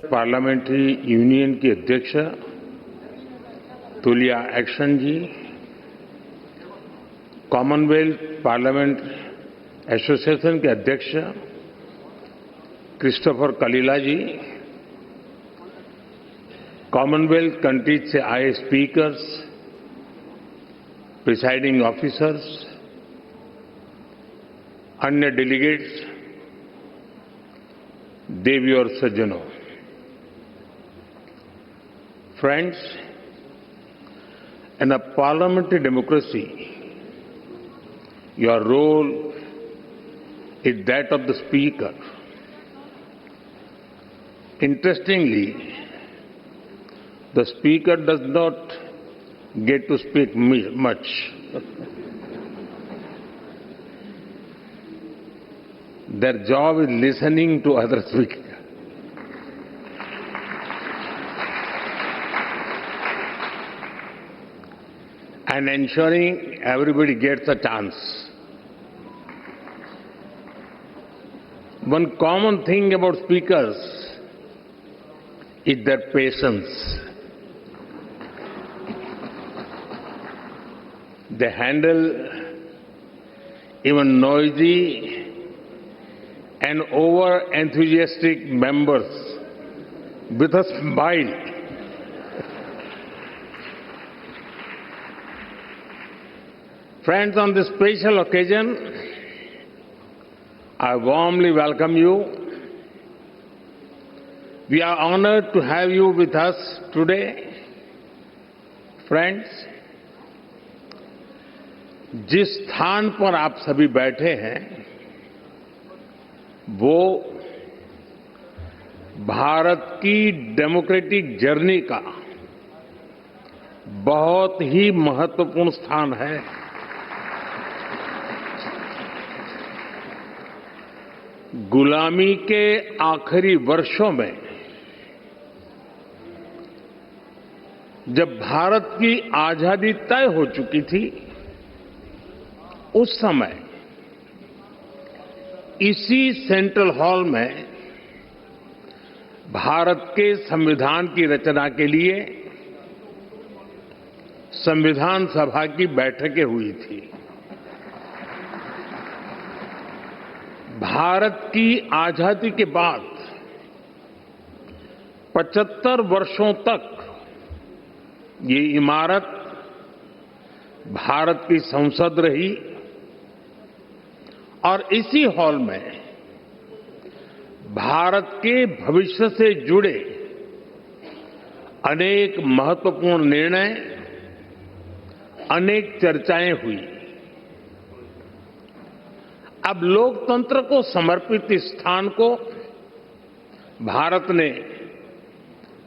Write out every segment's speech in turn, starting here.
Parliamentary union की अध्यक्ष Tulia action जी, Commonwealth parliament association के अध्यक्ष क्रिस्टोफर कलीला जी, कॉमनवेल्थ कंट्रीज से आए स्पीकर्स, प्रिसाइडिंग ऑफिसर्स, अन्य डेलीगेट्स, देवी और सज्जनों, friends, in a parliamentary democracy, your role is that of the speaker. Interestingly, the speaker does not get to speak much. Their job is listening to other speakers. And ensuring everybody gets a chance. One common thing about speakers is their patience. They handle even noisy and over-enthusiastic members with a smile. Friends, on this special occasion, I warmly welcome you. We are honored to have you with us today. Friends, जिस स्थान पर आप सभी बैठे हैं, वो भारत की democratic journey का बहुत ही महत्वपूर्ण स्थान है। गुलामी के आखिरी वर्षों में जब भारत की आजादी तय हो चुकी थी, उस समय इसी सेंट्रल हॉल में भारत के संविधान की रचना के लिए संविधान सभा की बैठकें हुई थी। भारत की आजादी के बाद 75 वर्षों तक ये इमारत भारत की संसद रही और इसी हॉल में भारत के भविष्य से जुड़े अनेक महत्वपूर्ण निर्णय, अनेक चर्चाएं हुई। अब लोकतंत्र को समर्पित इस स्थान को भारत ने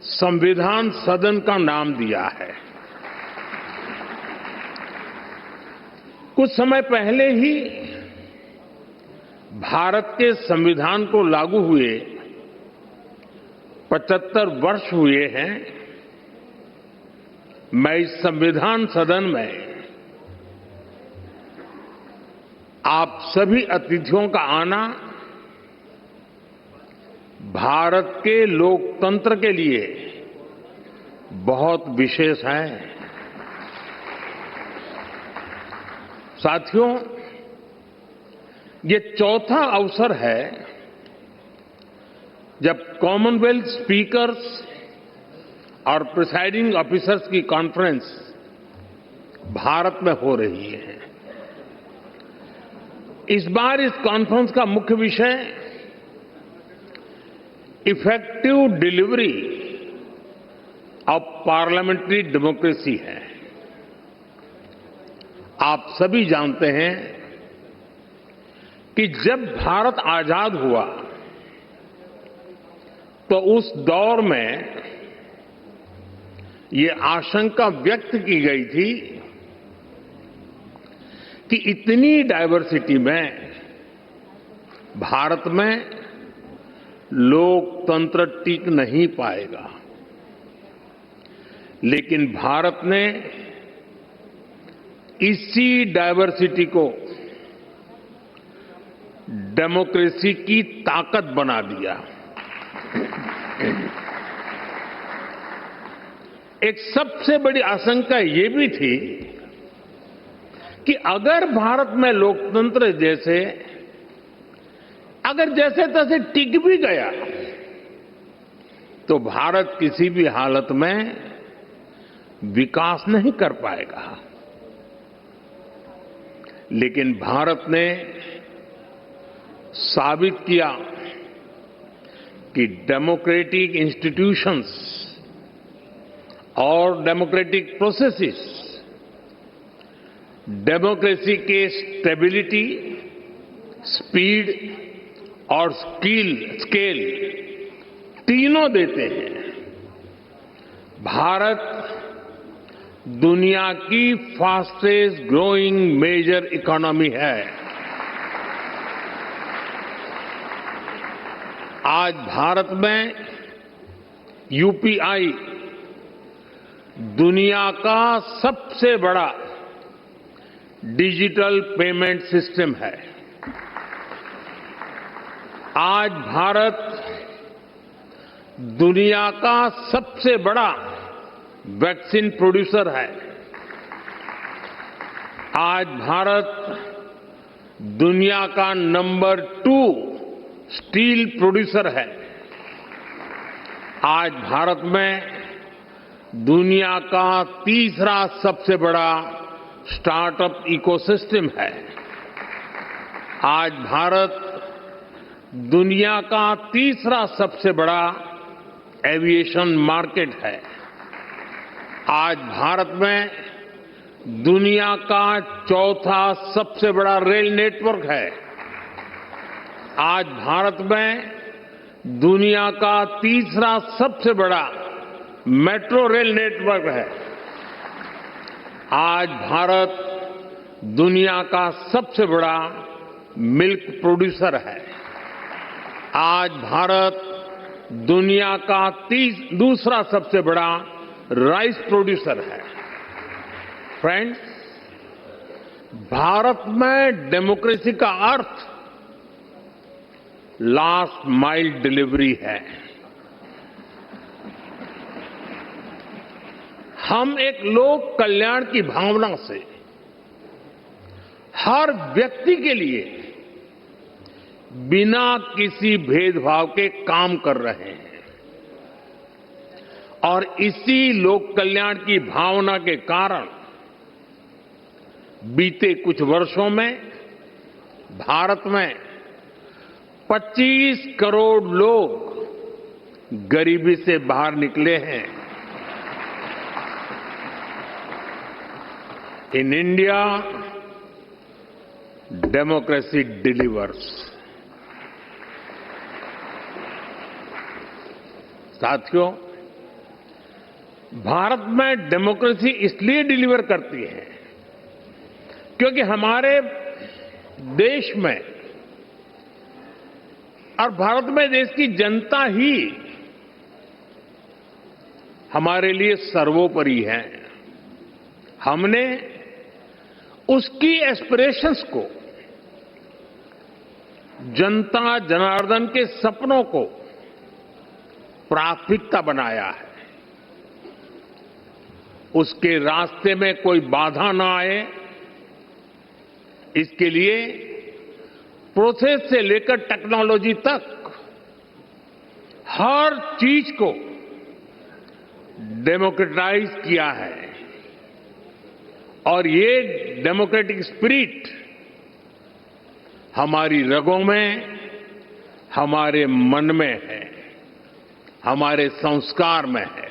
संविधान सदन का नाम दिया है। कुछ समय पहले ही भारत के संविधान को लागू हुए 75 वर्ष हुए हैं। मैं इस संविधान सदन में आप सभी अतिथियों का आना भारत के लोकतंत्र के लिए बहुत विशेष है। साथियों, ये चौथा अवसर है जब कॉमनवेल्थ स्पीकर्स और प्रिसाइडिंग ऑफिसर्स की कॉन्फ्रेंस भारत में हो रही है। इस बार इस कॉन्फ्रेंस का मुख्य विषय effective delivery of parliamentary democracy है। आप सभी जानते हैं कि जब भारत आजाद हुआ तो उस दौर में ये आशंका व्यक्त की गई थी कि इतनी डायवर्सिटी में भारत में लोकतंत्र टिक नहीं पाएगा। लेकिन भारत ने इसी डायवर्सिटी को डेमोक्रेसी की ताकत बना दिया। एक सबसे बड़ी आशंका ये भी थी कि अगर भारत में लोकतंत्र अगर जैसे तैसे टिक भी गया तो भारत किसी भी हालत में विकास नहीं कर पाएगा। लेकिन भारत ने साबित किया कि डेमोक्रेटिक इंस्टीट्यूशंस और डेमोक्रेटिक प्रोसेसेस डेमोक्रेसी के स्टेबिलिटी, स्पीड और स्केल तीनों देते हैं। भारत दुनिया की फास्टेस्ट ग्रोइंग मेजर इकोनॉमी है। आज भारत में यूपीआई दुनिया का सबसे बड़ा डिजिटल पेमेंट सिस्टम है। आज भारत दुनिया का सबसे बड़ा वैक्सीन प्रोड्यूसर है। आज भारत दुनिया का नंबर 2 स्टील प्रोड्यूसर है। आज भारत में दुनिया का तीसरा सबसे बड़ा स्टार्टअप इकोसिस्टम है। आज भारत दुनिया का तीसरा सबसे बड़ा एविएशन मार्केट है। आज भारत में दुनिया का चौथा सबसे बड़ा रेल नेटवर्क है। आज भारत में दुनिया का तीसरा सबसे बड़ा मेट्रो रेल नेटवर्क है। आज भारत दुनिया का सबसे बड़ा मिल्क प्रोड्यूसर है। आज भारत दुनिया का दूसरा सबसे बड़ा राइस प्रोड्यूसर है। फ्रेंड्स, भारत में डेमोक्रेसी का अर्थ लास्ट माइल डिलीवरी है। हम एक लोक कल्याण की भावना से हर व्यक्ति के लिए बिना किसी भेदभाव के काम कर रहे हैं और इसी लोक कल्याण की भावना के कारण बीते कुछ वर्षों में भारत में 25 करोड़ लोग गरीबी से बाहर निकले हैं। In India democracy delivers. साथियों, भारत में डेमोक्रेसी इसलिए डिलीवर करती है क्योंकि हमारे देश में और भारत में देश की जनता ही हमारे लिए सर्वोपरि है। हमने उसकी एस्पिरेशंस को, जनता जनार्दन के सपनों को प्राथमिकता बनाया है। उसके रास्ते में कोई बाधा ना आए, इसके लिए प्रोसेस से लेकर टेक्नोलॉजी तक हर चीज को डेमोक्रेटाइज किया है और ये डेमोक्रेटिक स्पिरिट हमारी रगों में, हमारे मन में है, हमारे संस्कार में है।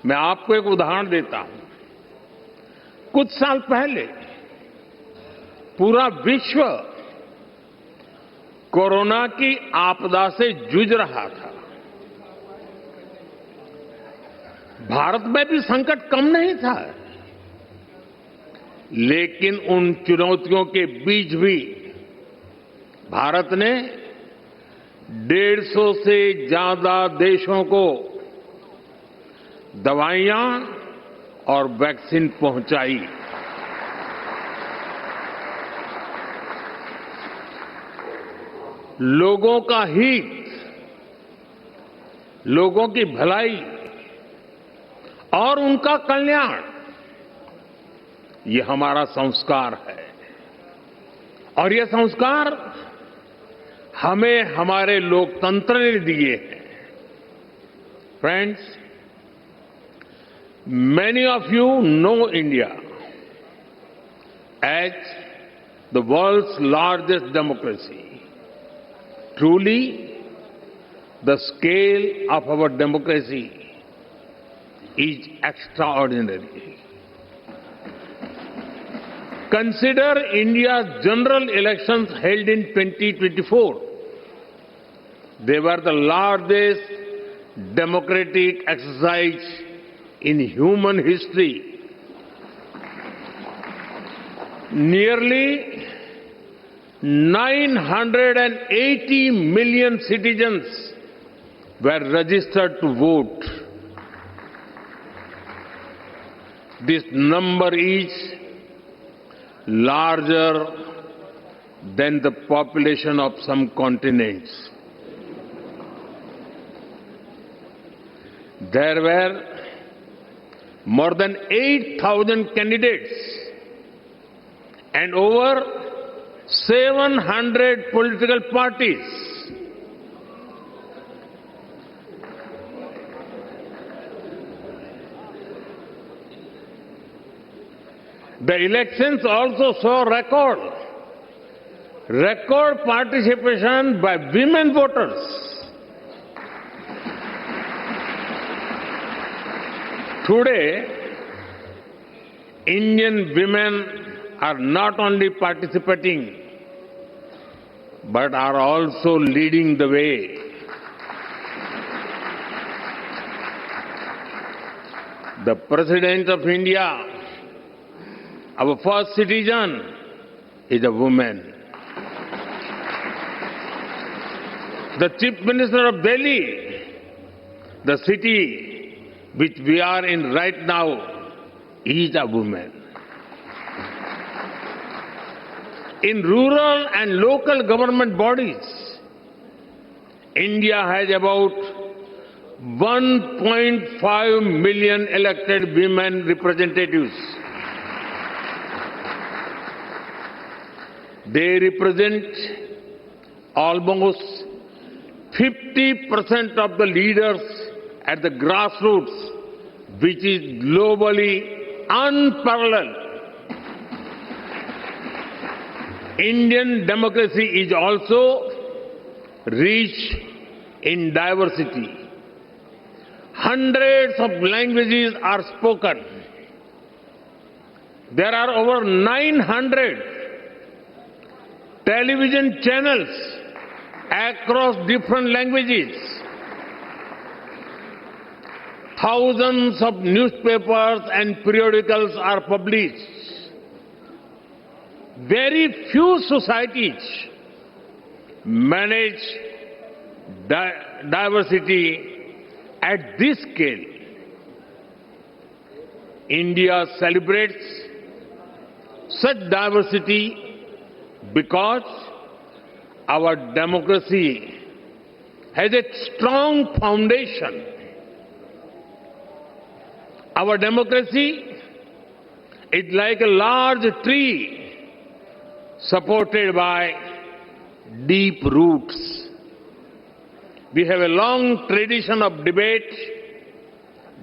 मैं आपको एक उदाहरण देता हूं। कुछ साल पहले पूरा विश्व कोरोना की आपदा से जूझ रहा था। भारत में भी संकट कम नहीं था, लेकिन उन चुनौतियों के बीच भी भारत ने 150 से ज्यादा देशों को दवाइयां और वैक्सीन पहुंचाई। लोगों का हित लोगों की भलाई और उनका कल्याण, ये हमारा संस्कार है। और ये संस्कार हमें हमारे लोकतंत्र ने दिए हैं। Friends, many of you know India as the world's largest democracy. Truly, the scale of our democracy is extraordinary. Consider India's general elections held in 2024. They were the largest democratic exercise in human history. Nearly 980 million citizens were registered to vote. This number is larger than the population of some continents. There were more than 8,000 candidates and over 700 political parties. The elections also saw record participation by women voters. Today, Indian women are not only participating, but are also leading the way. The President of India, our first citizen, is a woman. The Chief Minister of Delhi, the city which we are in right now, is a woman. In rural and local government bodies, India has about 1.5 million elected women representatives. They represent almost 50% of the leaders at the grassroots, which is globally unparalleled. Indian democracy is also rich in diversity. Hundreds of languages are spoken. There are over 900 television channels across different languages. Thousands of newspapers and periodicals are published. Very few societies manage diversity at this scale. India celebrates such diversity because our democracy has a strong foundation. Our democracy is like a large tree supported by deep roots. We have a long tradition of debate,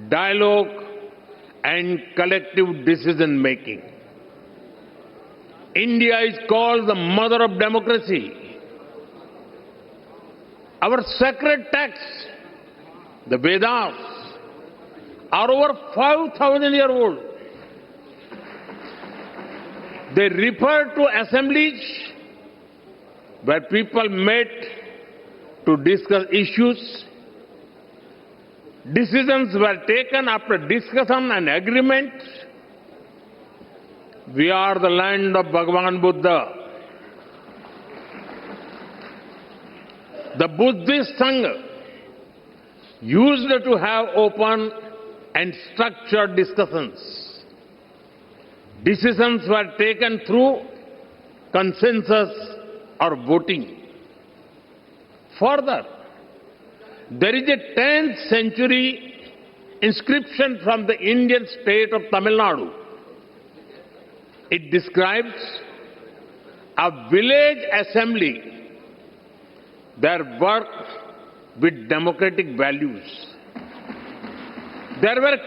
dialogue, and collective decision making. India is called the mother of democracy. Our sacred texts, the Vedas, are over 5,000 years old. They refer to assemblies where people met to discuss issues. Decisions were taken after discussion and agreement. We are the land of Bhagavan Buddha. The Buddhist Sangha used to have open and structured discussions. Decisions were taken through consensus or voting. Further, There is a 10th century inscription from the Indian state of Tamil Nadu. It describes a village assembly that worked with democratic values. There were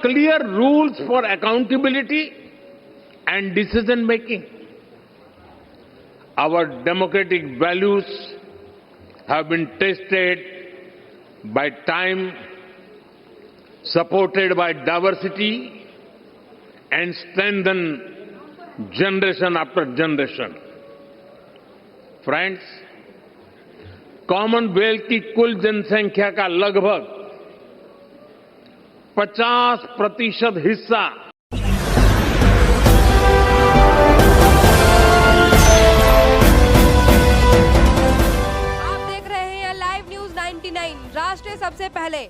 clear rules for accountability and decision making. Our democratic values have been tested by time, supported by diversity, and strengthened generation after generation. Friends, Commonwealth की कुल जनसंख्या का लगभग 50% हिस्सा आप देख रहे हैं लाइव न्यूज 99 राष्ट्र सबसे पहले।